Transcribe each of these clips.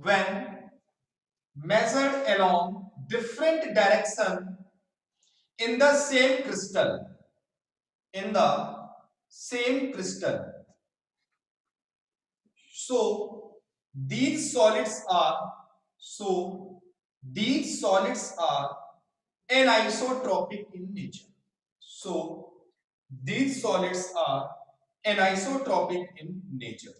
when measured along different direction in the same crystal, in the same crystal. So these solids are anisotropic in nature. So these solids are anisotropic in nature.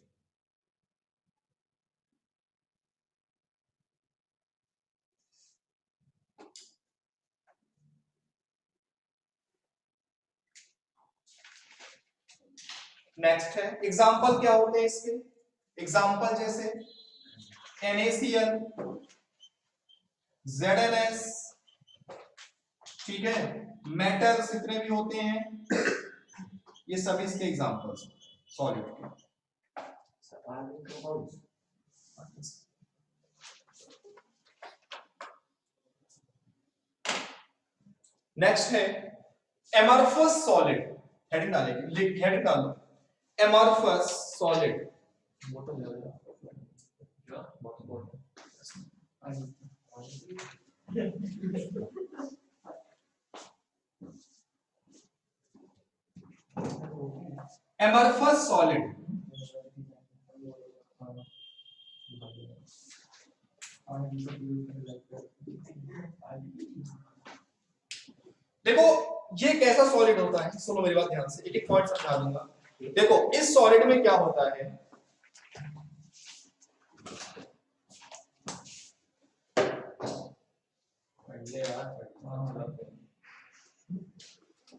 Next है example क्या होते हैं इसके। Example जैसे NaCl, ZnS, ठीक है, metals जितने भी होते हैं ये सभी इसके एग्जाम्पल्स सॉलिड के। नेक्स्ट है एमॉर्फस सॉलिड। हेडिंग डालेंगे, हेडिंग डालो एमॉर्फस सॉलिड। एमॉर्फस सॉलिड देखो ये कैसा सॉलिड होता है, सुनो मेरी बात ध्यान से, एक एक पॉइंट समझा दूंगा। देखो इस सॉलिड में क्या होता है,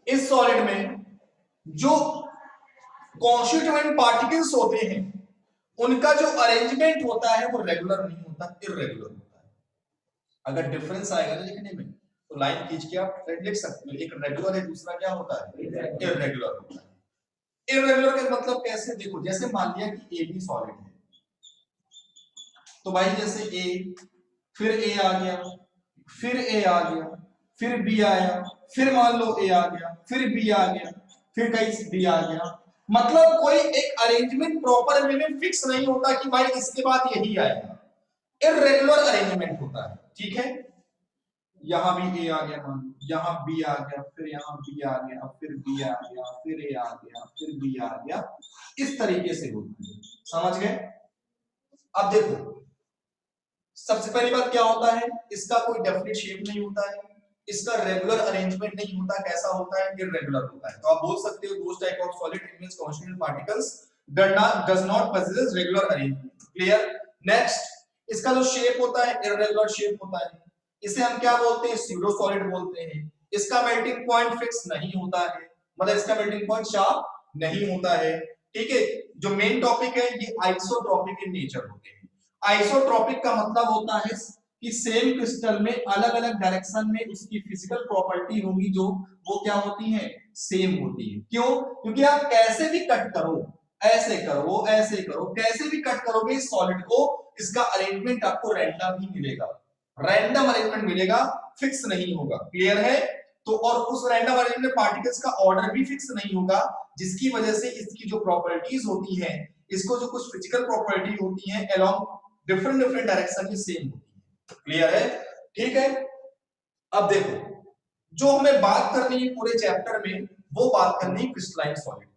इस सॉलिड में जो कॉन्स्टिट्यूएंट पार्टिकल्स होते हैं उनका जो अरेंजमेंट होता है वो रेगुलर नहीं होता, इररेगुलर होता है। अगर डिफरेंस आएगा ना लिखने में तो लाइन खींच के आप लिख सकते हो, एक रेगुलर है दूसरा क्या होता है, इररेगुलर होता है। इररेगुलर का मतलब कैसे, देखो जैसे मान लिया कि ए बी सॉलिड है, तो भाई जैसे ए, फिर ए आ गया, फिर ए आ गया, फिर बी आया, फिर मान लो ए आ गया, फिर बी आ गया, फिर कहीं बी आ गया, मतलब कोई एक अरेंजमेंट प्रॉपर वे में फिक्स नहीं होता कि भाई इसके बाद यही आएगा, इररेगुलर अरेंजमेंट होता है, ठीक है। यहां भी ए आ गया, मान लो यहां बी आ गया, फिर यहां बी आ गया, फिर बी आ गया, फिर ए आ गया, फिर बी आ गया, इस तरीके से होता है, समझ गए। अब देखो सबसे पहली बात क्या होता है, इसका कोई डेफिनेट शेप नहीं होता है, इसका रेगुलर अरेंजमेंट नहीं होता, कैसा होता है, इररेगुलर होता है। तो आप बोल सकते हो those type of solid in means constituent particles does not possess regular arrangement. Clear. Next इसका जो शेप होता है इररेगुलर शेप होता है, इसे हम क्या बोलते हैं, स्यूडो सॉलिड बोलते हैं। इसका मेल्टिंग पॉइंट फिक्स नहीं होता है, मतलब इसका मेल्टिंग पॉइंट शार्प नहीं होता है, ठीक है। जो मेन टॉपिक है ये आइसोट्रोपिक इन नेचर होते हैं। आइसोट्रोपिक का मतलब होता है कि सेम क्रिस्टल में अलग अलग डायरेक्शन में उसकी फिजिकल प्रॉपर्टी होगी जो वो क्या होती है, सेम होती है। क्यों, क्योंकि आप कैसे भी कट करो, ऐसे करो ऐसे करो, कैसे भी कट करोगे इस सॉलिड को, इसका अरेंजमेंट आपको रैंडम ही मिलेगा, रैंडम अरेंजमेंट मिलेगा, फिक्स नहीं होगा। क्लियर है। तो और उस रैंडम अरेंजमेंट पार्टिकल्स का ऑर्डर भी फिक्स नहीं होगा, जिसकी वजह से इसकी जो प्रॉपर्टीज होती हैं, इसको जो कुछ फिजिकल प्रॉपर्टी होती है अलोंग डिफरेंट डिफरेंट डायरेक्शन में सेम होती है। क्लियर है, ठीक है। अब देखो जो हमें बात करनी है पूरे चैप्टर में, वो बात करनी है क्रिस्टलाइन सॉलिड।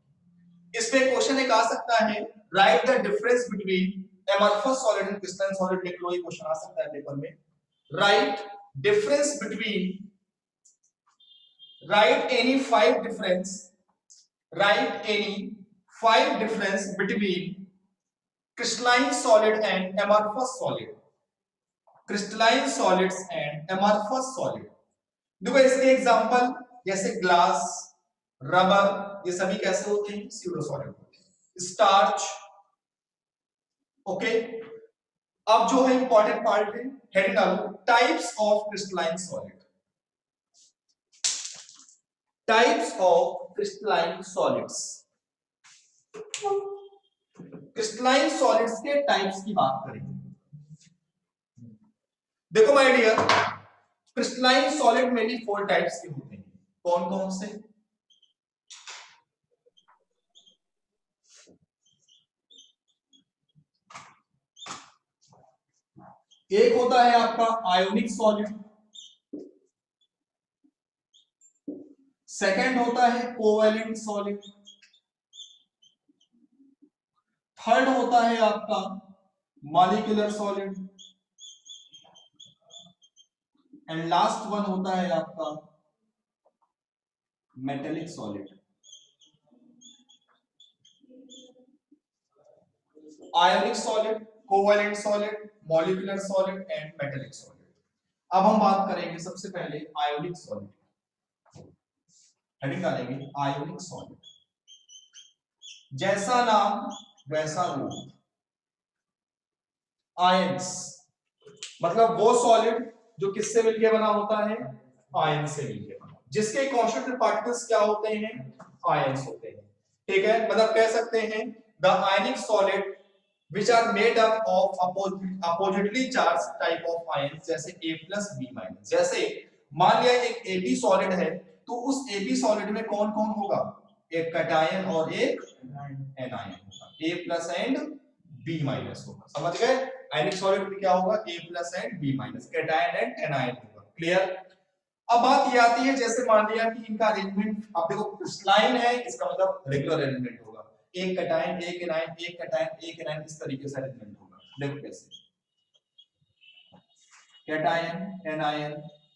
इसमें क्वेश्चन एक आ सकता है, right the difference between amorphous solid and crystalline solid, लिख लो, ये क्वेश्चन आ सकता है पेपर में। Right difference between, write any five difference, write any five difference between crystalline solid and amorphous solid, crystalline solids and amorphous solid। देखो इसके example जैसे glass, rubber, ये सभी कैसे होते हैं, स्यूडो सॉलिड होते हैं। Starch, okay. अब जो है इंपॉर्टेंट पार्ट है, हेडिंग डालो types of crystalline solid, types of crystalline solids. Crystalline solids के टाइप्स की बात करेंगे। देखो माय डियर, क्रिस्टलाइन सॉलिड में भी 4 टाइप्स के होते हैं। कौन कौन से, एक होता है आपका आयोनिक सॉलिड, सेकंड होता है कोवैलेंट सॉलिड, थर्ड होता है आपका molecular solid, and last one होता है आपका metallic solid. Ionic solid, covalent solid, molecular solid and metallic solid. अब हम बात करेंगे सबसे पहले आयोनिक सॉलिड, हेडिंग डालेंगे आयोनिक सॉलिड। जैसा नाम वैसा रूप। आयंस मतलब वो सॉलिड जो किससे मिलकर बना होता है, आयन से मिलकर बना, जिसके कॉन्स्टिट्यूएंट पार्टिकल्स क्या होते हैं, आयंस होते हैं। ठीक है, मतलब कह सकते हैं the ionic solid which are made up of oppositely charged type of ions, जैसे A plus B minus। जैसे मान लिया एक AB सॉलिड है, तो उस AB सॉलिड में कौन कौन होगा, एक कैटायन और एक एनायन होगा, A plus and B minus होगा। समझ गए, आयनिक सॉलिड में क्या होगा, A plus and B minus, cation and anion होगा। क्लियर। अब बात ये आती है, जैसे मान लिया कि इनका अरेंजमेंट, अब देखो क्रिस्टलाइन है, इसका मतलब रेगुलर अरेंजमेंट होगा, एक कैटायन एक एनायन, एक कैटायन एक एनायन, इस तरीके से अरेंजमेंट होगा। देखो कैसे, कैटायन एनायन,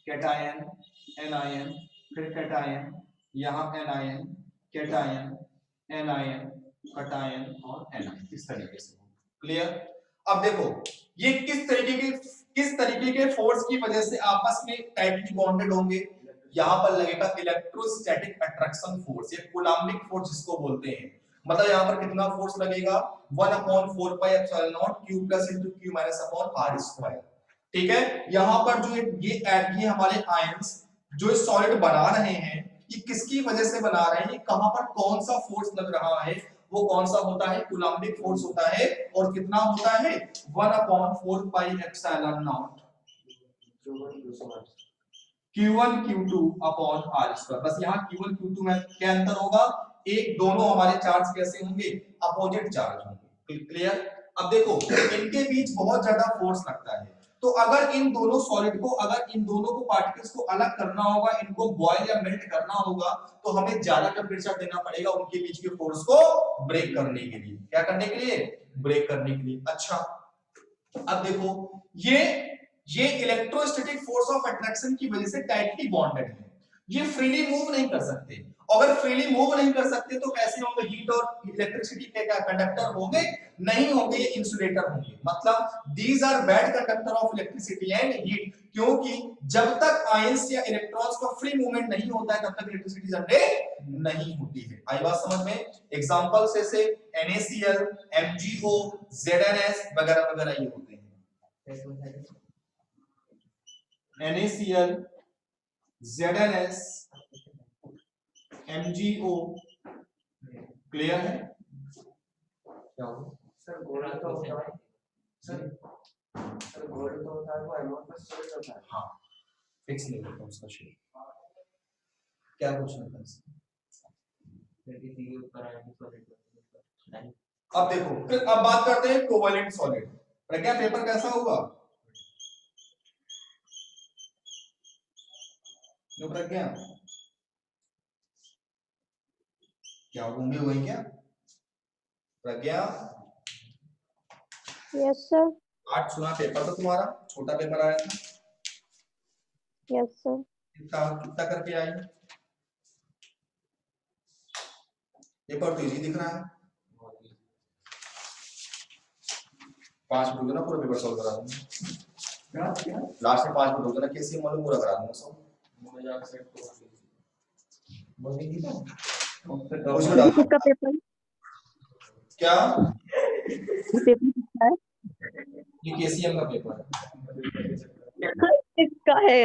कैटायन एनायन, फिर कैटायन, यहां एनायन, कैटायन एनायन, कैटायन और एनायन, इस तरीके से। क्लियर। अब देखो ये किस तरीके के फोर्स की वजह से आपस में टाइटली बॉन्डेड होंगे। यहां पर लगेगा इलेक्ट्रोस्टैटिक अट्रैक्शन फोर्स, ये कूलम्बिक फोर्स जिसको बोलते हैं। मतलब यहां पर कितना फोर्स लगेगा, 1/4 pi epsilon not q plus into q minus upon r square. ठीक है, यहां पर जो ये हमारे आयंस जो सॉलिड बना रहे हैं, ये किसकी वजह से बना रहे हैं, कहां पर कौन सा फोर्स लग रहा है, वो कौन सा होता है, कूलम्बिक फोर्स होता है। और कितना होता है, 1/4 pi epsilon not Q1 Q2 upon r square. बस यहाँ Q1 Q2 में क्या अंतर होगा, एक दोनों हमारे चार्ज कैसे होंगे, अपोजिट चार्ज होंगे। क्लियर। अब देखो इनके बीच बहुत ज्यादा फोर्स लगता है, तो अगर इन दोनों सॉलिड को, अगर इन दोनों को पार्टिकल्स को अलग करना होगा, इनको बॉयल या मेल्ट करना होगा, तो हमें ज्यादा टेम्परेचर देना पड़ेगा उनके बीच के फोर्स को ब्रेक करने के लिए। क्या करने के लिए, ब्रेक करने के लिए। अच्छा अब देखो ये इलेक्ट्रोस्टैटिक फोर्स ऑफ अट्रैक्शन की वजह से टाइटली बॉन्डेड है, ये फ्रीली मूव नहीं कर सकते। अगर फ्रीली मूव नहीं कर सकते तो कैसे होंगे, हीट और इलेक्ट्रिसिटी के क्या कंडक्टर होंगे, नहीं होंगे, ये इंसुलेटर होंगे। मतलब these are bad conductor of electricity and heat, क्योंकि जब तक आयंस या इलेक्ट्रॉन्स का फ्री मूवमेंट नहीं होता है तब तक इलेक्ट्रिसिटी जनरेट नहीं होती है। आई बात समझ में। एग्जांपल्स जैसे NaCl, MgO, ZnS वगैरह वगैरह ये होते हैं। NaCl, ZnS, MgO। क्लियर है। क्या हो सर गोल्ड तो होता है, सर गोल्ड तो होता है, वो एनोड पर स्टोरेज होता है। हाँ फिक्स नहीं होता उसका शेप। क्या क्वेश्चन था इसका, अब देखो फिर अब बात करते हैं कोवैलेंट सॉलिड। प्रज्ञा पेपर कैसा होगा, जो प्रज्ञा क्या होंगे वही क्या प्रज्ञा। Yes sir. 8 सुना पेपर था तुम्हारा, छोटा पेपर आया था। Yes sir. कितना करके आई, पेपर तो इजी दिख रहा है। 5 मिनट ना पूरा पेपर सॉल्व करा दूंगा, लास्ट में 5 मिनट ना कैसे मालूम पूरा करा दूंगा सब। का पेपर क्या, पेपर किसका है, ये KCM का पेपर है। किसका है।